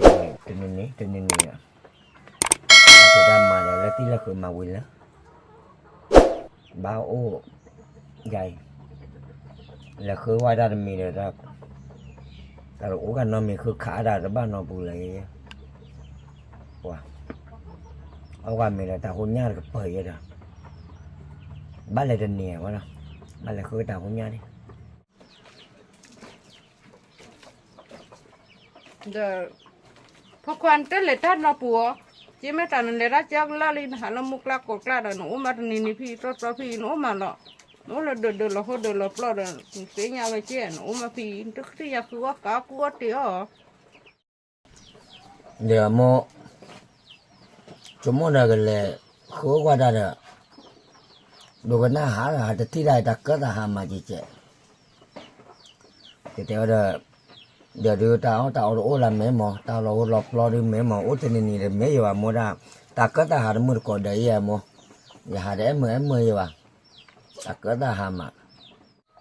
rồi tên này à tôi ra mà là tí là khởi mà quên lắm bao ô dày là khởi qua ra mình rồi raแต่โอ้กันนอนมีคือขาได้แล้วบ้านนอนปูเลยว่ะเอาวันมีเลยแต่คนญาติก็เปิดเลยนะบ้านเลยเดินเหนียวะนะบ้านเลยคือแต่คนญาติเดี๋ยวพอควันเต้นเลยท่านเราปัวจีไม่ตานเลยรักจังลาลินหาละมุกลากกลาดหนูมาตนี่พี่รถพี่หนูมาละหนูเราเดินเราเขาเดินเราปลอดเสียงยาไปเจ้าหนูมาพี่ทุกที่อยากคือว่ากากัวเตี้ยเดี๋ยวโมชั่วโมงเดียวกันเลยเขาก็ได้เลยดูกันหน้าหาแต่ที่ได้แต่ก็จะหามาจีเจแต่เดี๋ยวดูตาเราโอ้ละแม่หมอตาเราหลอกล่อดูแม่หมอโอ้ที่นี่เลยแม่อยู่ว่าโมได้แต่ก็จะหามือก่อนได้ยังโมอย่าหาได้เมื่ออยู่ว่าแต่ก็จะหามา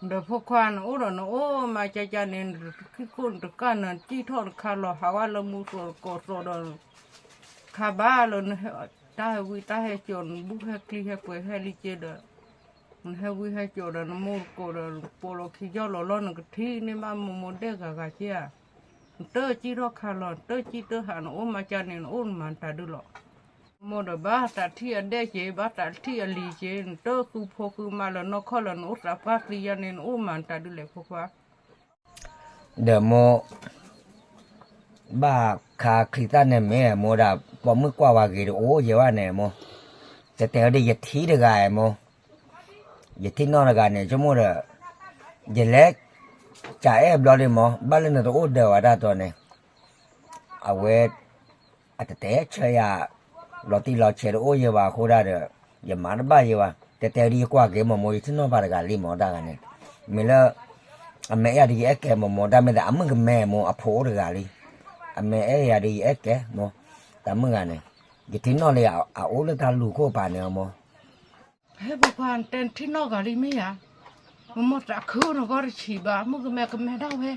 เดี๋ยวพอควันโอ้เราโอ้มาใจเนี่ยคือคนตะการนั่นจี้ทอดคาร์ลหาว่าละมุกกอดโดนคาบ้าเลยตาให้จนบุกให้คลีให้ป่วยให้ลิเจเดมันให้วิให้จนมุกกอดโปโลขี้เจ้าหล่อล้อนกที่นี่มาโมเดลกับกาเชียเตอจี้ทอดคาร์ลเตอจี้เตอหันโอ้มาใจเนี่ยโอ้มันตาดูหรอโมเดลบ้าตัดที่อันเดเจบ้าตัดที่อันลีเจเตอคือพอคือมาแล้วนกข้อแล้วนกสับพัดเรียนเนี่ยโอ้มันตาดูเลยพวกว่าเดี๋ยวโมบ้าคาคลิตันเนี่ยแม่โมดาพอมือกว่ากี่โอ้เยาว่าเนี่ยโมจะแต่ได้ยัดที่เด็กไงโมยัดที่นอนกันเนี่ยชั่วโมงเดียวยัดเล็กจ่ายเอฟดอลเลยโมบ้านเรื่องตัวโอ้เดียวอะไรตัวเนี่ยเอาไว้อาจจะแต่เชียเราที่เราเชื่อโอ้เยาว่าโคตรเดียวอย่ามาบ้าเยาว่าแต่ดีกว่าเกี่ยมโมยัดที่นอนบ้านกันรีโมได้กันเนี่ยมีแล้วแม่ยาดีเอ็กแกโมได้ไม่ได้มึงกับแม่โมอโพเด็กกันเลยแม่ยาดีเอ็กแกโมแต่มึงกันเนี่ยยัดที่นอนเลยเอาโอ้เลยทาลูกโคป่านเนี่ยโมเฮ้ยบุคคลเต้นที่นอกอะไรไม่ยามันหมดจากคืนก็ได้ฉีบ้ามึงกับแม่ได้เว้ย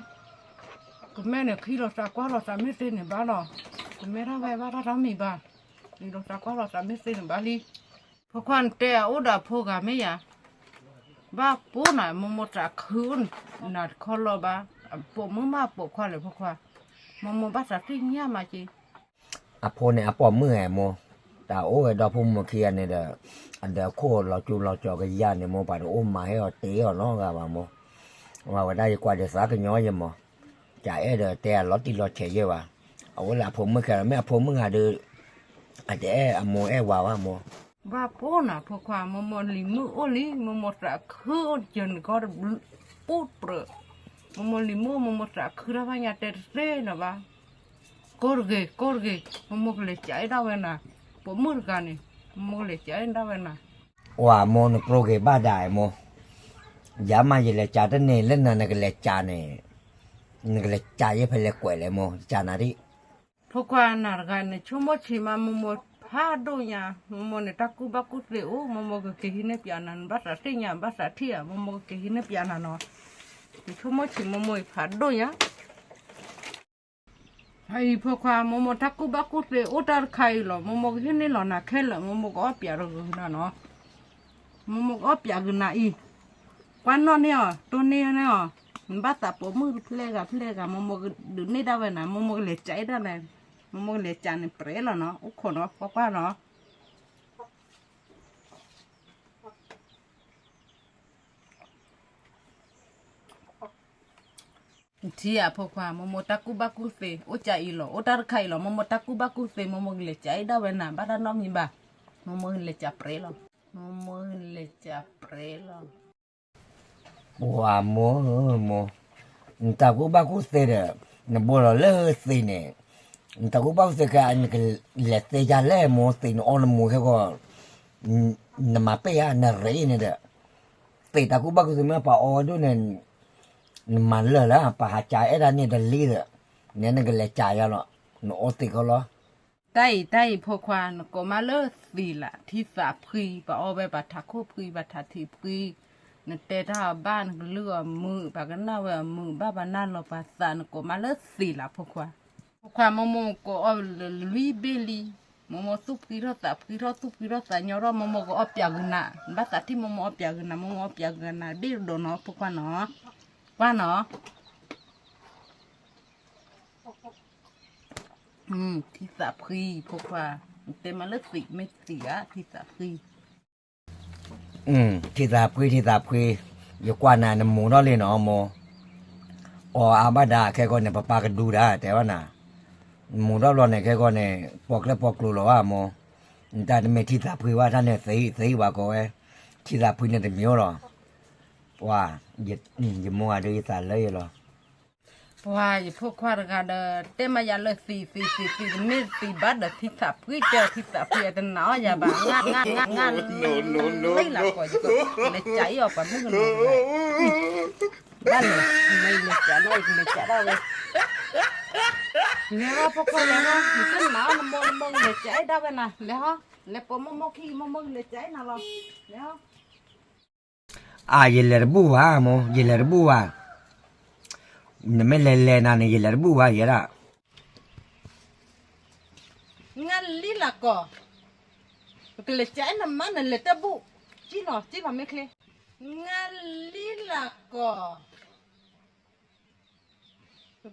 กับแม่เนี่ยขี้เราจากว่าเราจะไม่เต้นเนี่ยบ้าหรอกับแม่ได้เว้ยบ้าเราไม่บ้านี่เราจากว่าเราจะไม่เต้นเนี่ยบ้าลีบุคคลเตะอุดาพูกับไม่ยาบ้าปูน่ะมันหมดจากคืนน่ะคนเราบ้าปูมึงมาปูควาเลยบุคคลมันบ้าจากที่เงี้ยมาจีอโพเนี่ยอปอมือโมแต่โอ้ยดอกพุ่มมาเคียนเนี่ยเด้ออันเดียวโคเราจูเราจอกันยานเนี่ยโมไปโอ้มาให้เราตีเราน้องกันว่าโมว่าได้กว่าจะสักน้อยยังโมจ่ายเด้อแต่เราตีเราเฉยเยอะว่ะเอาเวลาผมเมื่อคืนไม่ผมเมื่อไงเด้ออาจจะโมว่าโมบ้าปูน่ะพวกความมันลิมือโอลิมันหมดจากคืนจนก็ปูดเปรอะมันลิมือมันหมดจากคืนแล้วว่าอย่าเตะเร่นะบ้ากอร์เกมันหมดเลยใจได้เว้ยนะผมมือกันนี่มันเลยใจได้เว้ยนะว่าโมนโปรเกบ้าได้โมยามาเยลจ่าตั้งเนี่ยเล่นนั่นก็เลยจ่าเนี่ยนั่นก็เลยจ่าเยอะไปเลยกว่าเลยโมจ่านาดิพวกความน่ากันเนี่ยชั่วโมงที่มันหมดพาดูเนี่ยมันเนี่ยตะกุบักุเลี้ยวมันก็เกี่ยนเปียนันภาษาที่เนี่ยภาษาที่อ่ะมันก็เกี่ยนเปียนันเนาะชั่วโมงที่มันหมดพาดูเนี่ยไอ้พวกความมันตะกุบักุเลี้ยวตาไข่หรอมันก็ที่นี่หรอนะแค่หรอมันก็เปียร์กันเนาะมันก็เปียกันนะอีกวันนอนเนี่ยตัวนี้เนี่ยมันภาษาผมมือเพลกมันก็ดูนี่ได้เว้ยนะมันก็เลยใจได้เลยมันเลยจานเปรี้ยวเนาะอุคนเนาะป้าเนาะที่พวกความมันตะกุบักุเฟอุจาอีหล่ออุตาร์ไข่หล่อมันตะกุบักุเฟมันเลยใจได้เว้ยนะบ้านน้องมีบ้ามันเลยจะเปรี้ยวมันเลยจะเปรี้ยวว่าโมตะกุบักุเสเด้อนบ่ละเลสิเนี่ยตะกุบักุเสกอันก็เลเตจาเลโมสินออนโมแค่ก็นมาเปียนเรเนี่ยเด้อเตตะกุบักุเสมาปะออดูเนี่ยมันเลยละปะหาจ่ายไอ้ด้านนี้เดลีเลยเนี่ยนั่นก็เลยจ่ายแล้วเนาะโอติเขาเหรอได้พวกความก็มาเลิกสิละที่สาพรีปะออไปบัดทักคู่พรีบัดทักทีพรีนั่นแต่ถ้าบ้านเลือมือปากกันหน้าว่ามือบ้าบ้านนั่นเราภาษาก็มาเลิกสิละพวกความ ความโมก็เอาลุยเบลีโมตุปีรถปีรถตุปีรถยอรโมก็เอาเปียกนะบัตรที่โมเอาเปียกนะโมเอาเปียกนะเดี๋ยวโดนเนาะพวกว่าเนาะว่าเนาะที่สับพีพวกว่าเต็มมาเลือดสีไม่เสียที่สับพีที่ตาคุยอยู่กว่าน่ะนหมูเนาะเลยเนาะโมอาบาดาแค่ก่อนเนี่ยป้าก็ดูได้แต่ว่าน่ะหมูรอบๆเนี่ยแค่ก่อนเนี่ยปอกแล้วปอกกลัวหรอว่าโมแต่ไม่ที่ตาคุยว่าท่านเนี่ยสีว่าก็เอ้ที่ตาคุยเนี่ยแต่มีหรอว่าอย่ามัวดูอีสานเลยหรอว่าพวกควาร์กันเต็มมาอย่างเลยสีไม่สีบัดที่สับพีเจอที่สับพีแต่หนาวอย่าบ้างานไม่หลับก่อนจะเลยใจออกไปไม่กันบ้านเลยไม่เลยจะได้เลยจะได้เลยแล้วพวกคนแล้วมันก็หนาวมองเลยใจได้กันนะแล้วพอมองขี้มองเลยใจน่ะหรอแล้วเยลร์บัวโมเยลร์บัวไม่เล่นๆนะเนี่ยเยลร์บัวเยอะละงั้นลีละก็ก็เลยใจน้ำมันเลยแต่บุจีหนอไม่เคยงั้นลีละก็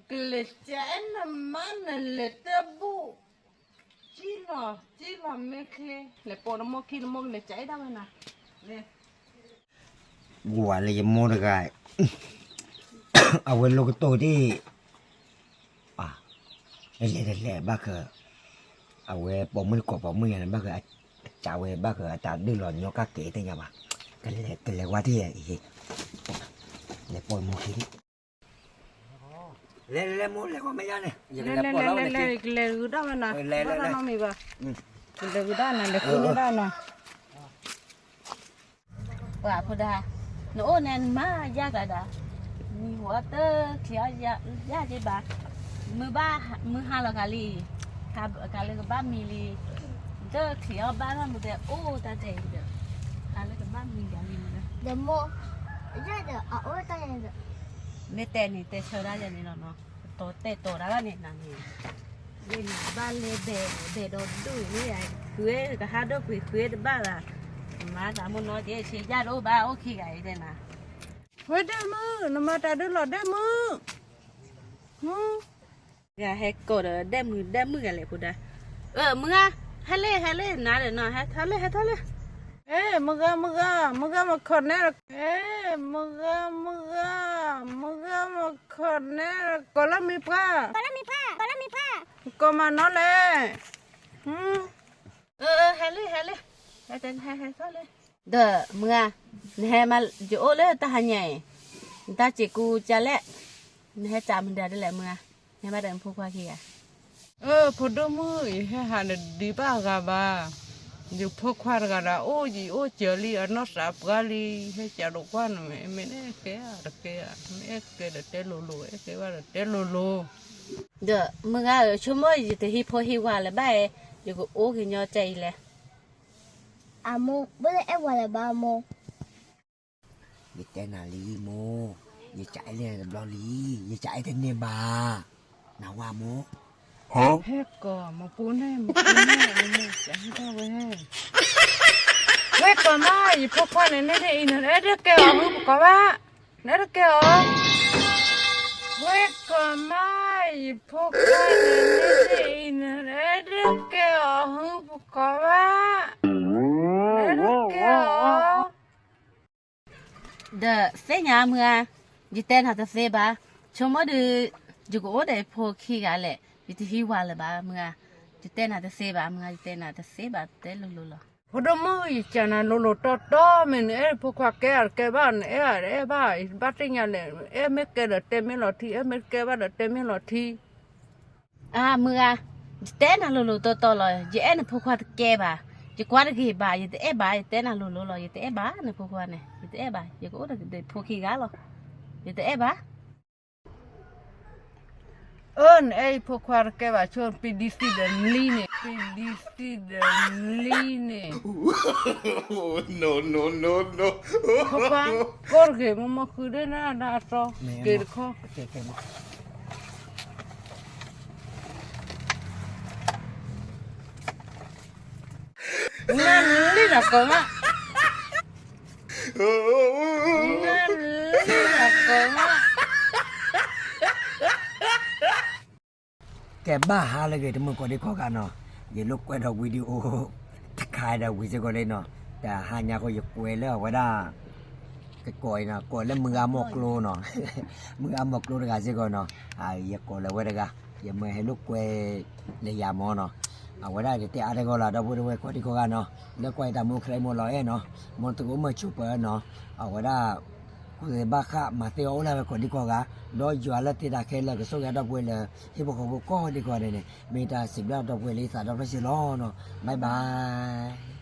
ก็เลยใจน้ำมันเลยแต่บุจีหนอไม่เคยเลยปนมอขี้มองเลยใจได้ไหมนะเลยบัวเลยโมดกายเอาไว้ลูกโตที่เล่บ้าคือเอาไว้ปมมือกบปมมืออย่างนั้นบ้าคือจ่าไว้บ้าคือจ่าดื้อหลอนโยกาเก๋แต่ยังวะกันเลยว่าที่อีกเลยปล่อยมือคิดเล่โมเลยก็ไม่ได้เนี่ยเลยกูได้ไหมนะบ้านน้องมีป่ะเลยกูได้นะเลยคุณได้นะว่าพูดได้โน่นนั่นมายากอะมีหัวเตอเขียวยาจีบะมือหาละกาลีกาลีก็บ้านมีลีเตอเขียวบ้านมันแต่โอ้ตาเจ๋งเด้อกาลีก็บ้านมีกาลีนะเดี๋ยวโมย่าเดี๋ยวเอาตายเดี๋ยวไม่แต่นี่แต่เชื่อได้ยังนี่เนาะโตแล้วนี่นั่นนี่บ้านเลยเดโดนดูนี่ไงคุยก็หาดูคุยบ้านละมาสามคนน้อยเดี๋ยวเชียร์ญาติโอ้บ้าโอเคกันได้นะเฮ้ยได้มือน้ำมาตาดูหลอดได้มืออย่าให้กดได้มือกันเลยพูดได้มึงให้เล่นะเดี๋ยวนะให้ทะเลมึงมาคนนี้มึงมาคนนี้ก็แล้วมีผ้าก็มาน้องเลยให้เล่ให้ทะเลเด้อมึงให้มาโจ้เลยตาหันใหญ่ตาจิกูจะเละให้จำมันได้เลยมึงให้มาเดินพูดว่าขี้อ่ะพอดูมือให้หันดีบ้ากะบ้าอยู่พกควาร์กันละโอ้เจอลีอันนอสับกาลีให้จารุกวันไม่เกะไม่เกะเตลูเกะว่าเตลูเด้อมึงชั่วโมงอยู่ที่ฮิปโปฮิวาเลยบ้าอยู่ก็โอ้กินยอใจเลยโมไม่ได้ว่าอะไรบ้าโมอย่าใจนาลีโมอย่าใจเนี่ยบลอลีอย่าใจเทนเนบาหนาวาโมเฮ้ก่อมาปูนให้มาจะให้ได้เว้ยก่อนมาอีพวกคนเนี่ยได้อินเด็กแก่อมึงก่อนว่าเนี่ยเด็กแก่อเว้ยก่อนมาอีพวกคนเนี่ยได้อินเด็กแก่อมึงก่อนว่าเนี่ยเด็กแก่อเด้อเสียงมึงยิ่งเต้นหาแต่เสียบ้าชั่วโมงดูอยู่ก็ได้พอขี้กันเลยยิ่งที่หิวเลยบ้ามึงยิ่งเต้นหาแต่เสียบ้ามึงยิ่งเต้นหาแต่เสียบ้าเต้นลุๆพอดมือยิ่งจะนั่นลุๆต่อมันพวกว่าแกบ้านบ้าบ้าติงอะไรไม่แกเด็ดเต็มไม่หลอดทีไม่แกบ้าเด็ดเต็มไม่หลอดทีมึงยิ่งเต้นหาลุๆต่อเลยยิ่งพวกว่าแกบ้ายิ่งกว่าที่บ้ายิ่งบ้าเต้นหาลุๆเลยยิ่งบ้าเนี่ยพวกว่าเนี่ยยิ่งบ้ายิ่งก็ได้พวกขี้กันเลยยิ่งบ้าพวกควาร์แกว่าชวนไปดิสิเดนลีเน่no พวกว่าก็เก็บมาคือได้น่าซอเกิดข้อ Nali nak koma. Nali nak koma. แกบ้าหาเลยเกิดมึงก็ได้ข้อกันเนาะอย่าลุกไว้ดอกวิดีโอตะคายดอกวิดีโอก็ได้เนาะแต่หาญาก็อย่ากวยแล้วว่าได้ก็ก่อยเนาะก่อยแล้วมึงเอาหมกโลเนาะ มึงเอาหมกโลกาสิก่อนเนาะอย่าก่อยแล้วว่าได้กะอย่ามาให้ลูกกวยเลยยามอเนาะเอาว่าได้แต่อะไรก็ล่ะดอกวิดีโอก็ได้ข้อกันเนาะแล้วกวยตามมึงใครหมดร้อยเนาะมันตัวมาชุบเนาะเอาว่าได้กูจะบ้าข้ามาเที่ยวแล้วก็ดีกว่ากันดอยจัวแล้วที่ตาแค่แล้วก็ส่งยาดอกบัวเลยที่บอกเขาก็ดีกว่าเลยเนี่ยมีแต่10 ดอกบัวเลย3 ดอกไม่ใช่ล้อเนาะบายบาย